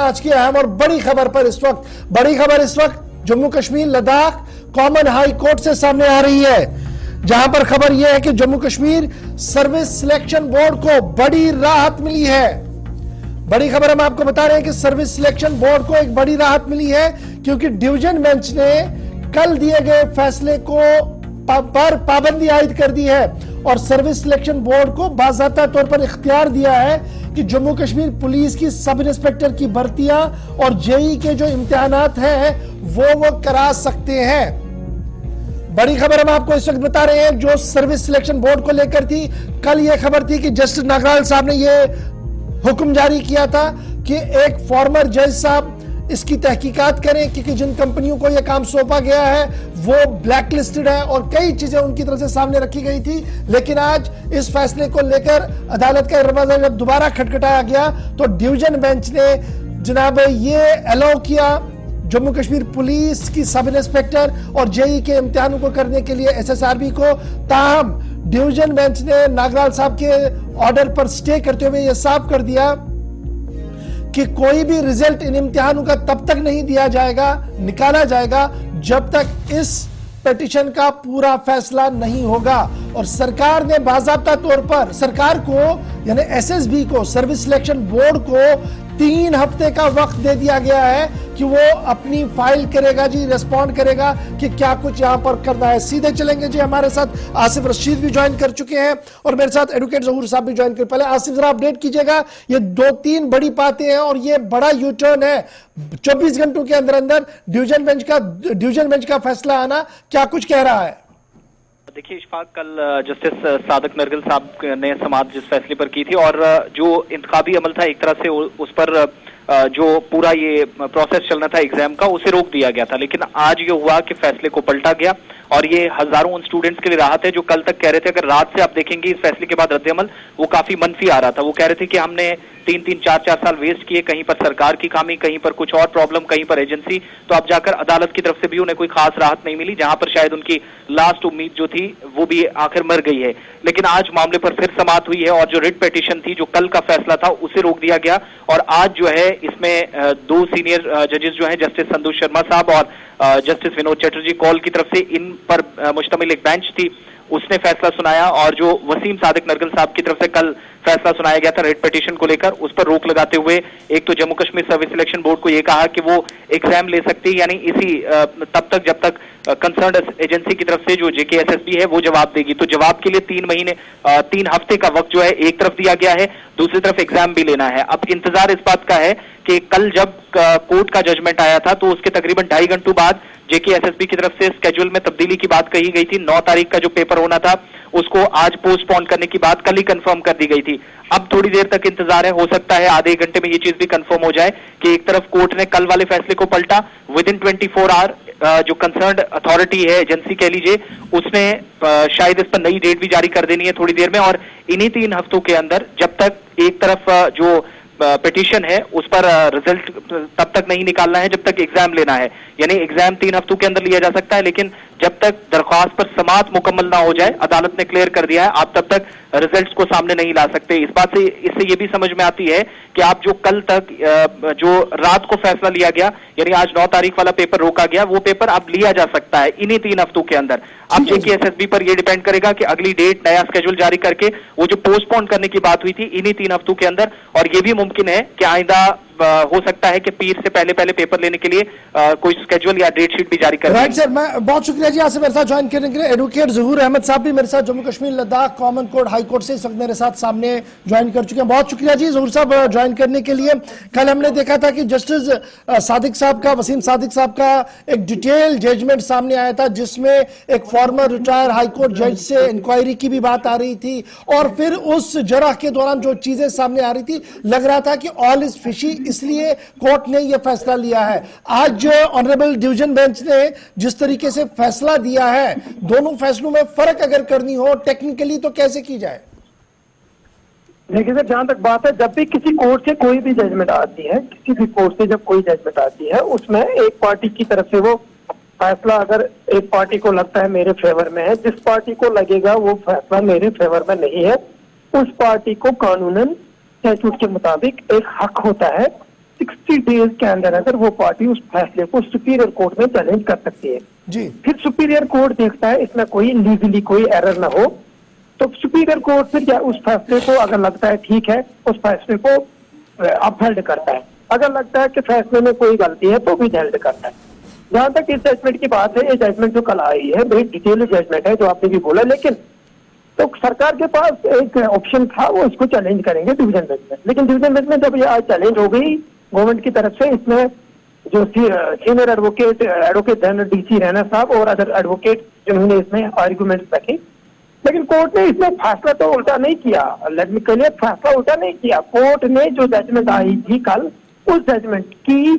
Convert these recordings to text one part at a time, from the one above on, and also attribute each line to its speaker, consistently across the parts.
Speaker 1: आज की अहम और बड़ी खबर पर। इस वक्त Jammu Kashmir Ladakh common high court से सामने आ रही है, जहां पर खबर यह है कि Jammu Kashmir service selection board को बड़ी राहत मिली है। बड़ी खबर हम आपको बता रहे हैं कि सर्विस सिलेक्शन बोर्ड को एक बड़ी राहत मिली है, क्योंकि डिवीजन बेंच ने कल दिए गए फैसले को पर पाबंदी आयद कर दी है और सर्विस सिलेक्शन बोर्ड को बाज़ाब्ता तौर पर इख्तियार दिया है कि जम्मू कश्मीर पुलिस की सब इंस्पेक्टर की भर्तियां और जेई के जो इम्तिहानात हैं वो करा सकते हैं। बड़ी खबर हम आपको इस वक्त बता रहे हैं जो सर्विस सिलेक्शन बोर्ड को लेकर थी। कल यह खबर थी कि जस्टिस नागराल साहब ने यह हुक्म जारी किया था कि एक फॉर्मर जज साहब इसकी तहकीकात करें, क्योंकि जिन कंपनियों को यह काम सौंपा गया है वो ब्लैक लिस्टेड है और कई चीजें उनकी तरफ से सामने रखी गई थी। लेकिन आज इस फैसले को लेकर अदालत का दरवाजा जब दोबारा खटखटाया गया तो डिवीजन बेंच ने जनाब ये अलाउ किया जम्मू कश्मीर पुलिस की सब इंस्पेक्टर और जेई के इम्तिहानों को करने के लिए एसएसआरबी को। ताहम डिवीजन बेंच ने नागराल साहब के ऑर्डर पर स्टे करते हुए यह साफ कर दिया कि कोई भी रिजल्ट इन इम्तिहानों का तब तक नहीं दिया जाएगा, निकाला जाएगा जब तक इस पिटीशन का पूरा फैसला नहीं होगा। और सरकार ने बाज़ाब्ता तौर पर सरकार को यानी एसएसबी को, सर्विस सिलेक्शन बोर्ड को 3 हफ्ते का वक्त दे दिया गया है कि वो अपनी फाइल करेगा जी, रिस्पॉन्ड करेगा कि क्या कुछ यहां पर करना है। सीधे चलेंगे जी, हमारे साथ आसिफ रशीद भी ज्वाइन कर चुके हैं और मेरे साथ एडवोकेट ज़हूर साहब भी ज्वाइन कर। पहले आसिफ जरा अपडेट कीजिएगा, ये 2-3 बड़ी बातें हैं और ये बड़ा यू टर्न है 24 घंटों के अंदर अंदर डिवीजन बेंच का फैसला आना, क्या कुछ कह रहा है?
Speaker 2: देखिए इशफाक, कल जस्टिस सादिक नरगिल साहब ने समाअत जिस फैसले पर की थी और जो इंतखाबी अमल था एक तरह से उस पर जो पूरा ये प्रोसेस चलना था एग्जाम का उसे रोक दिया गया था। लेकिन आज ये हुआ कि फैसले को पलटा गया और ये हजारों उन स्टूडेंट्स के लिए राहत है जो कल तक कह रहे थे, अगर रात से आप देखेंगे इस फैसले के बाद रद्द-ए-अमल वो काफी मनफी आ रहा था। वो कह रहे थे कि हमने 3-3, 4-4 साल वेस्ट किए, कहीं पर सरकार की खामी, कहीं पर कुछ और प्रॉब्लम, कहीं पर एजेंसी, तो अब जाकर अदालत की तरफ से भी उन्हें कोई खास राहत नहीं मिली, जहां पर शायद उनकी लास्ट उम्मीद जो थी वो भी आखिर मर गई है। लेकिन आज मामले पर फिर समाअत हुई है और जो रिट पिटीशन थी, जो कल का फैसला था, उसे रोक दिया गया और आज जो है इसमें 2 सीनियर जजेस जो हैं, जस्टिस संतू शर्मा साहब और जस्टिस विनोद चटर्जी कौल की तरफ से इन पर मुश्तमिल एक बेंच थी, उसने फैसला सुनाया और जो वसीम सादिक नरगिल साहब की तरफ से कल फैसला सुनाया गया था रेड पिटीशन को लेकर, उस पर रोक लगाते हुए एक तो Jammu Kashmir service selection board को यह कहा कि वो एग्जाम ले सकती है, यानी इसी तब तक जब तक कंसर्न एजेंसी की तरफ से जो जेकेएसएसबी है वो जवाब देगी। तो जवाब के लिए 3 हफ्ते का वक्त जो है एक तरफ दिया गया है, दूसरी तरफ एग्जाम भी लेना है। अब इंतजार इस बात का है कि कल जब कोर्ट का जजमेंट आया था तो उसके तकरीबन 2.5 घंटों बाद जेकेएसएसबी की तरफ से स्केड्यूल में तब्दीली की बात कही गई थी। 9 तारीख का जो पेपर होना था उसको आज पोस्टपोन करने की बात कल ही कंफर्म कर दी गई थी। अब थोड़ी देर तक इंतजार है, हो सकता है आधे घंटे में ये चीज भी कंफर्म हो जाए कि एक तरफ कोर्ट ने कल वाले फैसले को पलटा, विद इन 24 आवर जो कंसर्न्ड अथॉरिटी है, एजेंसी कह लीजिए, उसने शायद इस पर नई डेट भी जारी कर देनी है थोड़ी देर में। और इन्हीं 3 हफ्तों के अंदर जब तक एक तरफ जो पिटीशन है उस पर रिजल्ट तब तक नहीं निकालना है जब तक एग्जाम लेना है, यानी एग्जाम 3 हफ्तों के अंदर लिया जा सकता है, लेकिन जब तक दरख्वास्त पर समाअत मुकम्मल ना हो जाए, अदालत ने क्लियर कर दिया है, आप तब तक रिजल्ट्स को सामने नहीं ला सकते। इस बात से इससे ये भी समझ में आती है कि आप जो कल तक जो रात को फैसला लिया गया, यानी आज 9 तारीख वाला पेपर रोका गया, वो पेपर अब लिया जा सकता है इन्हीं 3 हफ्तों के अंदर। अब जेकेएसएसबी पर यह डिपेंड करेगा कि अगली डेट, नया स्केड्यूल जारी करके वो जो पोस्टपोन करने की बात हुई थी इन्हीं 3 हफ्तों के अंदर, और ये भी मुमकिन है कि आइंदा हो सकता है कि पीर से पहले पेपर लेने के लिए कोई स्केड्यूल या डेट शीट भी जारी कर।
Speaker 1: राइट सर, मैं बहुत शुक्रिया जी आपसे मेरे साथ ज्वाइन करने के लिए। एडवोकेट ज़हूर अहमद साहब भी मेरे साथ Jammu Kashmir Ladakh common court high court से इस वक्त मेरे साथ सामने ज्वाइन कर चुके हैं। बहुत शुक्रिया जी ज़हूर साहब ज्वाइन करने के लिए। कल हमने देखा था कि जस्टिस सादिक साहब का, वसीम सादिक साहब का एक डिटेल जजमेंट सामने आया था, जिसमें एक फॉर्मर रिटायर हाई कोर्ट जज से इंक्वायरी की भी बात आ रही थी और फिर उस जरह के दौरान जो चीजें सामने आ रही थी, लग रहा था कि ऑल इज फिशी, इसलिए कोर्ट ने यह फैसला लिया है। आज ऑनरेबल डिवीजन बेंच ने जिस तरीके से फैसला दिया है, दोनों फैसलों में फर्क अगर करनी हो टेक्निकली तो कैसे की जाए?
Speaker 3: देखिए सर, जहां तक बात है, जब भी किसी कोर्ट से कोई भी जजमेंट आती है, किसी भी कोर्ट से जब कोई जजमेंट आती है, उसमें एक पार्टी की तरफ से वो फैसला अगर एक पार्टी को लगता है मेरे फेवर में है, जिस पार्टी को लगेगा वो फैसला मेरे फेवर में नहीं है, उस पार्टी को कानूनन स्टैट्यूट के मुताबिक एक हक होता है 60 डेज के अंदर अगर वो पार्टी उस फैसले को सुपीरियर कोर्ट में चैलेंज कर सकती है
Speaker 1: जी।
Speaker 3: फिर सुपीरियर कोर्ट देखता है इसमें कोई लीगली कोई एरर ना हो, तो सुपीरियर कोर्ट फिर उस फैसले को अगर लगता है ठीक है उस फैसले को अपहेल्ड करता है, अगर लगता है कि फैसले में कोई गलती है तो विदहेल्ड करता है। जहां तक इस जजमेंट की बात है, ये जजमेंट जो कल आई है बड़ी डिटेल जजमेंट है जो आपने भी बोला, लेकिन तो सरकार के पास एक ऑप्शन था वो इसको चैलेंज करेंगे डिवीजन बेंच में, लेकिन डिवीजन बेंच में जब ये आज चैलेंज हो गई गवर्नमेंट की तरफ से, इसमें जो senior advocate general DC Raina साहब और अदर एडवोकेट जिन्होंने इसमें आर्गुमेंट्स रखे, लेकिन कोर्ट ने इसमें फैसला तो उल्टा नहीं किया। लेट मी क्लियर, फैसला उल्टा नहीं किया। कोर्ट ने जो जजमेंट आई थी कल, उस जजमेंट की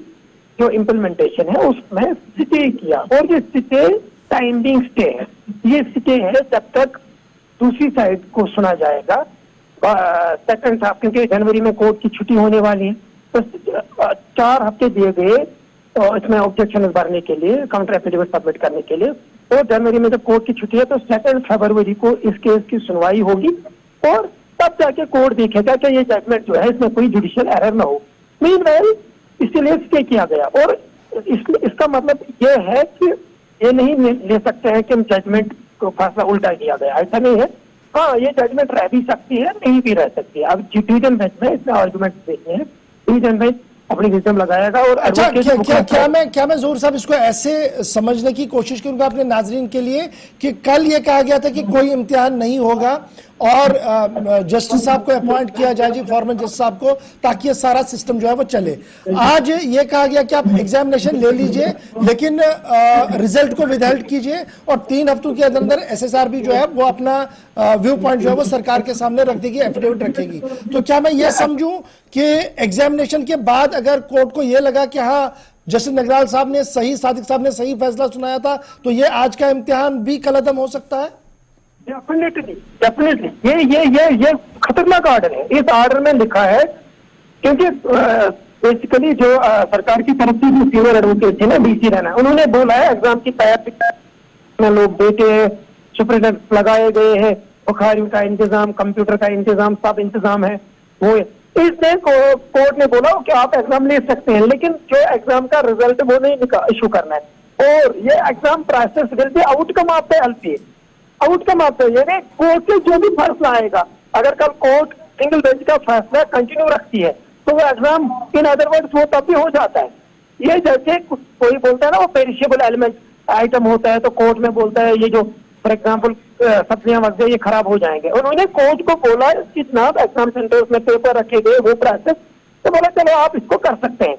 Speaker 3: जो इम्प्लीमेंटेशन है उसमें स्टे किया, और ये स्टे टाइमिंग स्टे है। ये स्टे है जब तक दूसरी साइड को सुना जाएगा सेकंड हाफ, क्योंकि जनवरी में कोर्ट की छुट्टी होने वाली है, तो 4 हफ्ते दिए गए तो इसमें ऑब्जेक्शन भरने के लिए, काउंटर एफिडेविट सबमिट करने के लिए। और जनवरी में जब कोर्ट की छुट्टी है तो 2 फरवरी को इस केस की सुनवाई होगी, और तब जाके कोर्ट देखेगा कि ये जजमेंट जो है इसमें कोई जुडिशियल एरर ना हो। मीनवाइल इसलिए स्टे किया गया, और इसका मतलब ये है कि ये नहीं ले सकते हैं कि हम जजमेंट को फैसला उल्टा किया गया, ऐसा नहीं है। हाँ, ये जजमेंट रह भी सकती है, नहीं भी रह सकती है। अब डिवीजन बेंच में इसमें आर्गुमेंट देखते हैं, डिवीजन बेंच अपनी विजडम लगाएगा। और
Speaker 1: अच्छा, क्या मैं जोर साहब इसको ऐसे समझने की कोशिश करूंगा अपने नाजरीन के लिए कि कल ये कहा गया था कि कोई इम्तिहान नहीं होगा और जस्टिस साहब को अपॉइंट किया जाए जी, फॉर्मन जस्टिस साहब को, ताकि ये सारा सिस्टम जो है वो चले। आज ये कहा गया कि आप एग्जामिनेशन ले लीजिए लेकिन रिजल्ट को विदहेल्ड कीजिए, और 3 हफ्तों के अंदर SSRB जो है वो अपना व्यू पॉइंट जो है वो सरकार के सामने रख देगी, एफिडेविट रखेगी। तो क्या मैं ये समझूं कि एग्जामिनेशन के बाद अगर कोर्ट को ये लगा कि हाँ जस्टिस नगराल साहब ने सही, सादिक साहब ने सही फैसला सुनाया था, तो ये आज का इम्तिहान भी कलअदम हो सकता है?
Speaker 3: डेफिनेटली ये खतरनाक ऑर्डर है। इस ऑर्डर में लिखा है, क्योंकि बेसिकली जो सरकार की तरफ से जो सीनियर एडवोकेट थे ना DC रैना, उन्होंने बोला है एग्जाम की तैयारी में लोग बैठे हैं, सुपरिटेंडेंट लगाए गए हैं, बुखारियों का इंतजाम, कंप्यूटर का इंतजाम, सब इंतजाम है। वो इसने कोर्ट ने बोला कि आप एग्जाम ले सकते हैं, लेकिन जो एग्जाम का रिजल्ट वो नहीं इशू करना है, और ये exam process will be outcome of the LPA। Outcome आता है यानी कोर्ट से जो भी फैसला आएगा, अगर कल कोर्ट सिंगल बेंच का फैसला कंटिन्यू रखती है तो वो एग्जाम इन अदर वर्ड्स वो तब भी हो जाता है। ये जैसे कोई बोलता है ना वो पेरिशेबल एलिमेंट आइटम होता है, तो कोर्ट में बोलता है ये जो फॉर एग्जाम्पल सब्जियां वब्जियां ये खराब हो जाएंगे, उन्होंने कोर्ट को बोला कितना एग्जाम सेंटर्स में पेपर रखे गए वो प्रोसेस, तो बोला चलो आप इसको कर सकते हैं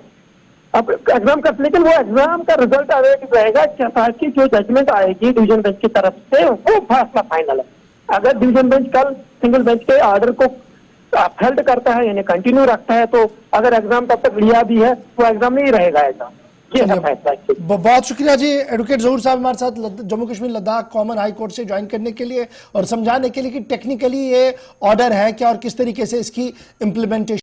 Speaker 3: अब एग्जाम का, लेकिन वो एग्जाम का रिजल्ट रहेगा ताकि जो जजमेंट आएगी डिवीजन बेंच की तरफ से वो फैसला फाइनल है। अगर डिवीजन बेंच कल सिंगल बेंच के ऑर्डर को अपहेल्ड करता है यानी कंटिन्यू रखता है, तो अगर एग्जाम तब तक लिया भी है तो एग्जाम नहीं रहेगा एग्जाम।
Speaker 1: बहुत शुक्रिया जी एडवोकेट जहूर साहब हमारे साथ Jammu Kashmir Ladakh common high court से ज्वाइन करने के लिए और समझाने के लिए कि टेक्निकली ये ऑर्डर है क्या और किस तरीके से इसकी इंप्लीमेंटेशन